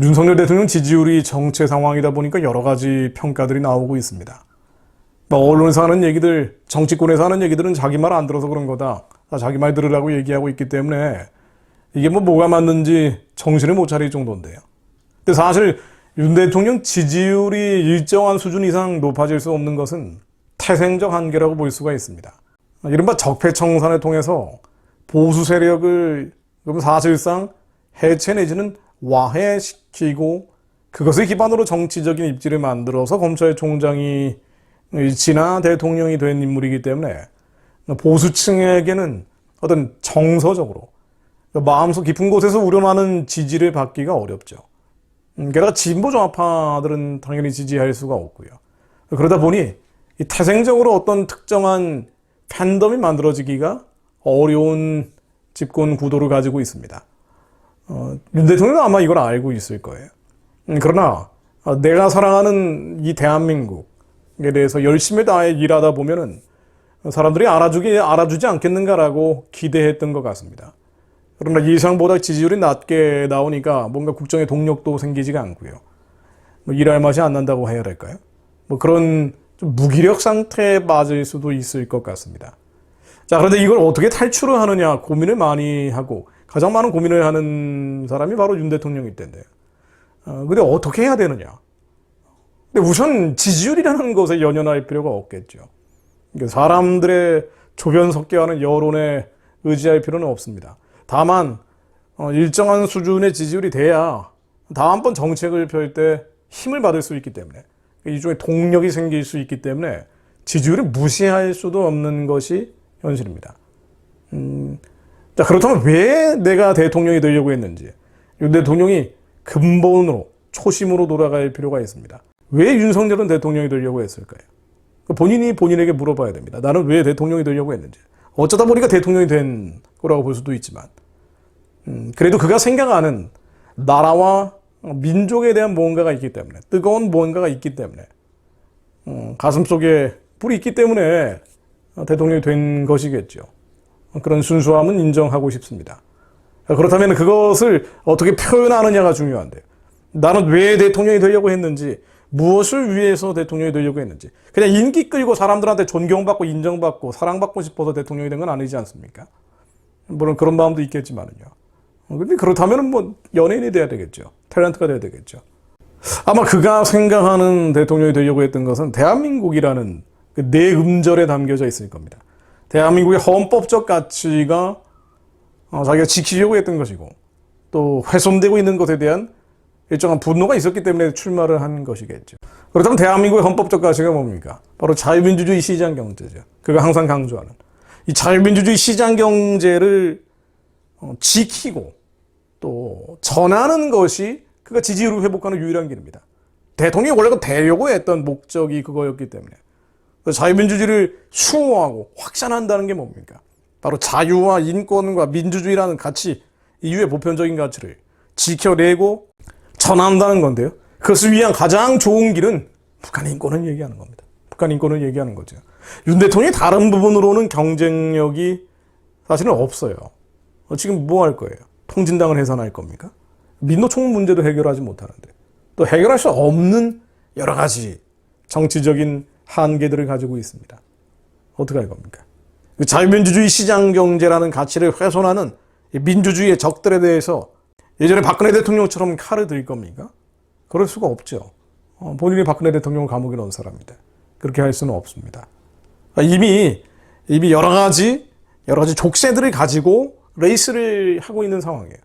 윤석열 대통령 지지율이 정체 상황이다 보니까 여러 가지 평가들이 나오고 있습니다. 언론에서 하는 얘기들, 정치권에서 하는 얘기들은 자기 말 안 들어서 그런 거다. 자기 말 들으라고 얘기하고 있기 때문에 이게 뭐가 맞는지 정신을 못 차릴 정도인데요. 근데 사실 윤 대통령 지지율이 일정한 수준 이상 높아질 수 없는 것은 태생적 한계라고 볼 수가 있습니다. 이른바 적폐청산을 통해서 보수 세력을 사실상 해체 내지는 와해시키고 그것을 기반으로 정치적인 입지를 만들어서 검찰총장이 지나 대통령이 된 인물이기 때문에 보수층에게는 어떤 정서적으로 마음속 깊은 곳에서 우러나는 지지를 받기가 어렵죠. 게다가 진보 좌파들은 당연히 지지할 수가 없고요. 그러다 보니 태생적으로 어떤 특정한 팬덤이 만들어지기가 어려운 집권 구도를 가지고 있습니다. 윤 대통령은 아마 이걸 알고 있을 거예요. 그러나 내가 사랑하는 이 대한민국에 대해서 열심히 다해 일하다 보면은 사람들이 알아주지 않겠는가라고 기대했던 것 같습니다. 그러나 예상보다 지지율이 낮게 나오니까 뭔가 국정의 동력도 생기지가 않고요. 일할 맛이 안 난다고 해야 될까요? 그런 좀 무기력 상태에 빠질 수도 있을 것 같습니다. 자, 그런데 이걸 어떻게 탈출을 하느냐 고민을 많이 하고 가장 많은 고민을 하는 사람이 바로 윤 대통령일 텐데요. 근데 어떻게 해야 되느냐? 근데 우선 지지율이라는 것에 연연할 필요가 없겠죠. 사람들의 조변 섞여하는 여론에 의지할 필요는 없습니다. 다만 일정한 수준의 지지율이 돼야 다음번 정책을 펼 때 힘을 받을 수 있기 때문에 일종의 동력이 생길 수 있기 때문에 지지율을 무시할 수도 없는 것이 현실입니다. 자, 그렇다면 왜 내가 대통령이 되려고 했는지 윤 대통령이 근본으로 초심으로 돌아갈 필요가 있습니다. 왜 윤석열은 대통령이 되려고 했을까요? 본인이 본인에게 물어봐야 됩니다. 나는 왜 대통령이 되려고 했는지. 어쩌다 보니까 대통령이 된 거라고 볼 수도 있지만 그래도 그가 생각하는 나라와 민족에 대한 무언가가 있기 때문에 뜨거운 무언가가 있기 때문에 가슴속에 불이 있기 때문에 대통령이 된 것이겠죠. 그런 순수함은 인정하고 싶습니다. 그렇다면 그것을 어떻게 표현하느냐가 중요한데요. 나는 왜 대통령이 되려고 했는지, 무엇을 위해서 대통령이 되려고 했는지. 그냥 인기 끌고 사람들한테 존경받고 인정받고 사랑받고 싶어서 대통령이 된 건 아니지 않습니까? 물론 그런 마음도 있겠지만은요. 근데 그렇다면 연예인이 돼야 되겠죠. 탤런트가 돼야 되겠죠. 아마 그가 생각하는 대통령이 되려고 했던 것은 대한민국이라는 그 네 음절에 담겨져 있을 겁니다. 대한민국의 헌법적 가치가 자기가 지키려고 했던 것이고 또 훼손되고 있는 것에 대한 일정한 분노가 있었기 때문에 출마를 한 것이겠죠. 그렇다면 대한민국의 헌법적 가치가 뭡니까? 바로 자유민주주의 시장경제죠. 그가 항상 강조하는. 이 자유민주주의 시장경제를 지키고 또 전하는 것이 그가 지지율을 회복하는 유일한 길입니다. 대통령이 원래 되려고 했던 목적이 그거였기 때문에 자유민주주의를 수호하고 확산한다는 게 뭡니까? 바로 자유와 인권과 민주주의라는 가치, 이유의 보편적인 가치를 지켜내고 전한다는 건데요. 그것을 위한 가장 좋은 길은 북한 인권을 얘기하는 겁니다. 북한 인권을 얘기하는 거죠. 윤 대통령이 다른 부분으로는 경쟁력이 사실은 없어요. 지금 뭐 할 거예요? 통진당을 해산할 겁니까? 민노총 문제도 해결하지 못하는데 또 해결할 수 없는 여러 가지 정치적인 한계들을 가지고 있습니다. 어떻게 할 겁니까? 자유민주주의 시장경제라는 가치를 훼손하는 민주주의의 적들에 대해서 예전에 박근혜 대통령처럼 칼을 들 겁니까? 그럴 수가 없죠. 본인이 박근혜 대통령을 감옥에 넣은 사람입니다. 그렇게 할 수는 없습니다. 이미 여러 가지 족쇄들을 가지고 레이스를 하고 있는 상황이에요.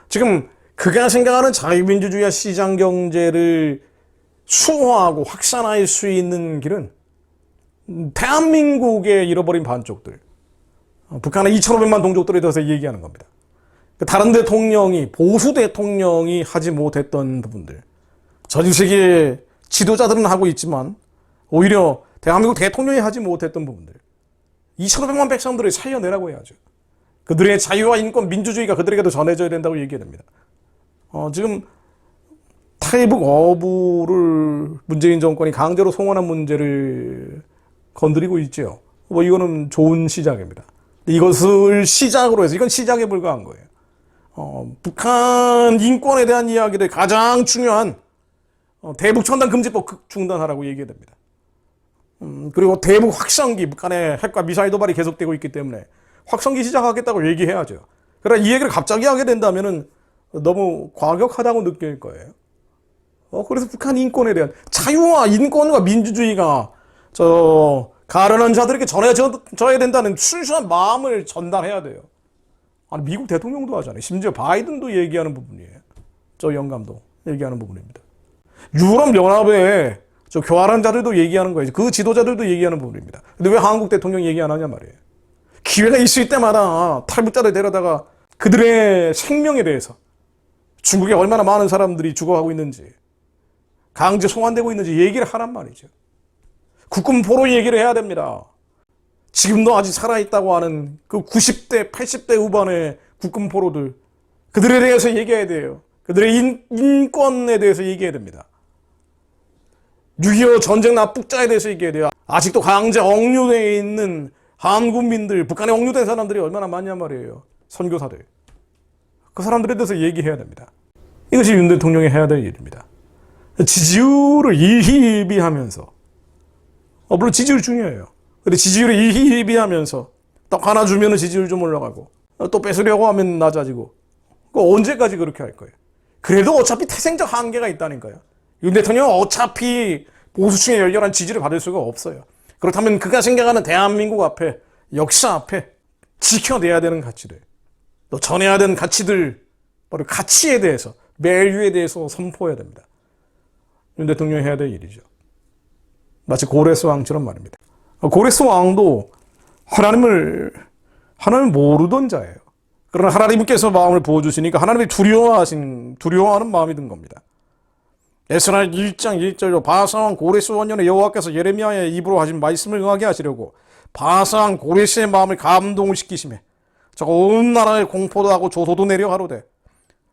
지금 그가 생각하는 자유민주주의와 시장경제를 수호하고 확산할 수 있는 길은 대한민국의 잃어버린 반쪽들, 북한의 2,500만 동족들에 대해서 얘기하는 겁니다. 다른 대통령이, 보수 대통령이 하지 못했던 부분들, 전 세계 지도자들은 하고 있지만 오히려 대한민국 대통령이 하지 못했던 부분들, 2,500만 백성들을 살려내라고 해야죠. 그들의 자유와 인권, 민주주의가 그들에게도 전해져야 된다고 얘기합니다. 지금 탈북 어부를 문재인 정권이 강제로 송환한 문제를 건드리고 있죠. 이거는 좋은 시작입니다. 이것을 시작으로 해서, 이건 시작에 불과한 거예요. 북한 인권에 대한 이야기를 가장 중요한 대북전단 금지법 중단하라고 얘기해야 됩니다. 그리고 대북 확성기, 북한의 핵과 미사일 도발이 계속되고 있기 때문에 확성기 시작하겠다고 얘기해야죠. 그러나 이 얘기를 갑자기 하게 된다면은 너무 과격하다고 느낄 거예요. 그래서 북한 인권에 대한 자유와 인권과 민주주의가 가련한 자들에게 전해져야 된다는 순수한 마음을 전달해야 돼요. 아니, 미국 대통령도 하잖아요. 심지어 바이든도 얘기하는 부분이에요. 영감도 얘기하는 부분입니다. 유럽연합의 교활한 자들도 얘기하는 거예요. 그 지도자들도 얘기하는 부분입니다. 근데 왜 한국 대통령이 얘기 안 하냐 말이에요. 기회가 있을 때마다 탈북자들 데려다가 그들의 생명에 대해서, 중국에 얼마나 많은 사람들이 죽어가고 있는지, 강제 송환되고 있는지 얘기를 하란 말이죠. 국군 포로 얘기를 해야 됩니다. 지금도 아직 살아있다고 하는 그 90대, 80대 후반의 국군 포로들, 그들에 대해서 얘기해야 돼요. 그들의 인권에 대해서 얘기해야 됩니다. 6.25 전쟁 납북자에 대해서 얘기해야 돼요. 아직도 강제 억류되어 있는 한국민들, 북한에 억류된 사람들이 얼마나 많냔 말이에요. 선교사들. 그 사람들에 대해서 얘기해야 됩니다. 이것이 윤 대통령이 해야 될 일입니다. 지지율을 일희일비하면서, 물론 지지율 중요해요. 근데 지지율을 일희일비하면서 딱 하나 주면 지지율 좀 올라가고 또 뺏으려고 하면 낮아지고, 언제까지 그렇게 할 거예요? 그래도 어차피 태생적 한계가 있다니까요. 윤 대통령은 어차피 보수층의 열렬한 지지를 받을 수가 없어요. 그렇다면 그가 생각하는 대한민국 앞에, 역사 앞에 지켜내야 되는 가치들, 또 전해야 되는 가치들, 바로 가치에 대해서, 밸류에 대해서 선포해야 됩니다. 윤 대통령이 해야 될 일이죠. 마치 고레스 왕처럼 말입니다. 고레스 왕도 하나님을 모르던 자예요. 그러나 하나님께서 마음을 부어주시니까 하나님이 두려워하는 마음이 든 겁니다. 에스라 1장 1절로 바사왕 고레스 원년에 여호와께서 예레미야의 입으로 하신 말씀을 응하게 하시려고 바사왕 고레스의 마음을 감동을 시키시매 저거 온 나라에 공포도 하고 조소도 내려 하로되,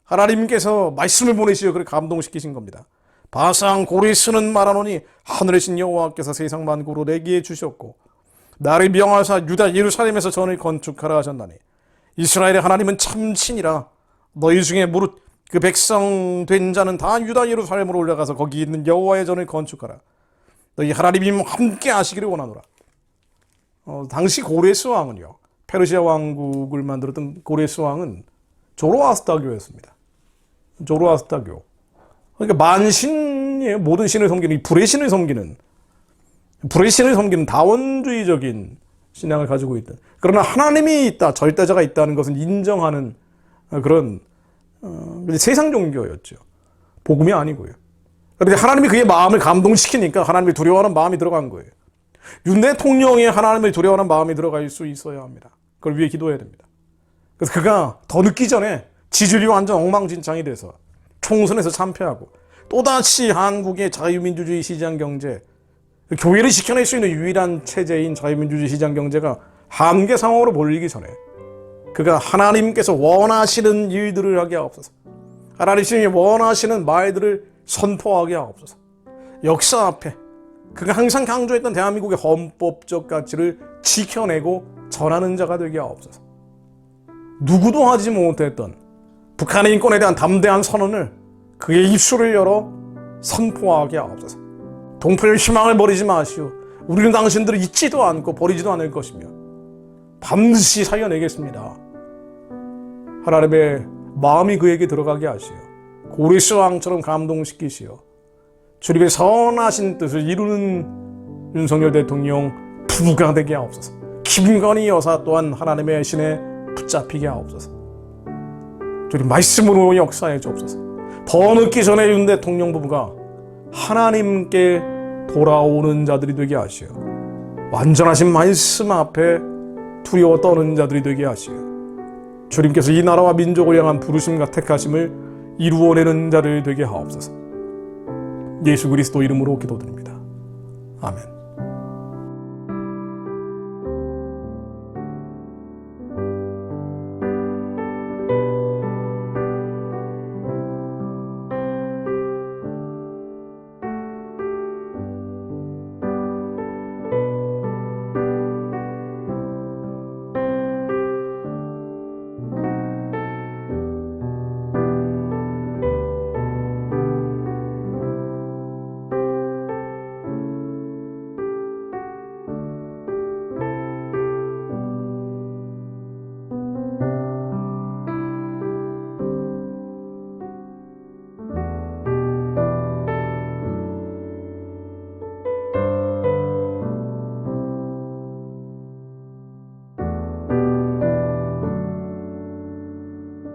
하나님께서 말씀을 보내시어 그를 감동시키신 겁니다. 바사왕 고레스는 말하노니 하늘의 신 여호와께서 세상 만국으로 내게 주셨고 나를 명하사 유다 예루살렘에서 전을 건축하라 하셨나니 이스라엘의 하나님은 참신이라. 너희 중에 무릇 그 백성 된 자는 다 유다 예루살렘으로 올라가서 거기 있는 여호와의 전을 건축하라. 너희 하나님이 함께 하시기를 원하노라. 당시 고레스 왕은요, 페르시아 왕국을 만들었던 고레스 왕은 조로아스타교였습니다. 조로아스타교. 그러니까 만신이에요. 모든 신을 섬기는, 불의 신을 섬기는 다원주의적인 신앙을 가지고 있던. 그러나 하나님이 있다, 절대자가 있다는 것은 인정하는 그런 세상 종교였죠. 복음이 아니고요. 그런데 하나님이 그의 마음을 감동시키니까 하나님을 두려워하는 마음이 들어간 거예요. 윤 대통령이 하나님을 두려워하는 마음이 들어갈 수 있어야 합니다. 그걸 위해 기도해야 됩니다. 그래서 그가 더 늦기 전에 지지율이 완전 엉망진창이 돼서 총선에서 참패하고 또다시 한국의 자유민주주의 시장경제, 교회를 지켜낼 수 있는 유일한 체제인 자유민주주의 시장경제가 한계 상황으로 몰리기 전에 그가 하나님께서 원하시는 일들을 하게 하옵소서. 하나님이 원하시는 말들을 선포하게 하옵소서. 역사 앞에 그가 항상 강조했던 대한민국의 헌법적 가치를 지켜내고 전하는 자가 되게 하옵소서. 누구도 하지 못했던 북한의 인권에 대한 담대한 선언을 그의 입술을 열어 선포하게 하옵소서. 동포의 희망을 버리지 마시오. 우리는 당신들을 잊지도 않고 버리지도 않을 것이며 반드시 살려내겠습니다. 하나님의 마음이 그에게 들어가게 하시오. 고레스 왕처럼 감동시키시오. 주님의 선하신 뜻을 이루는 윤석열 대통령 부부가 되게 하옵소서. 김건희 여사 또한 하나님의 신에 붙잡히게 하옵소서. 주님 말씀으로 역사해 주옵소서. 더 늦기 전에 윤 대통령 부부가 하나님께 돌아오는 자들이 되게 하시오. 완전하신 말씀 앞에 두려워 떠는 자들이 되게 하시오. 주님께서 이 나라와 민족을 향한 부르심과 택하심을 이루어내는 자들 되게 하옵소서. 예수 그리스도 이름으로 기도드립니다. 아멘.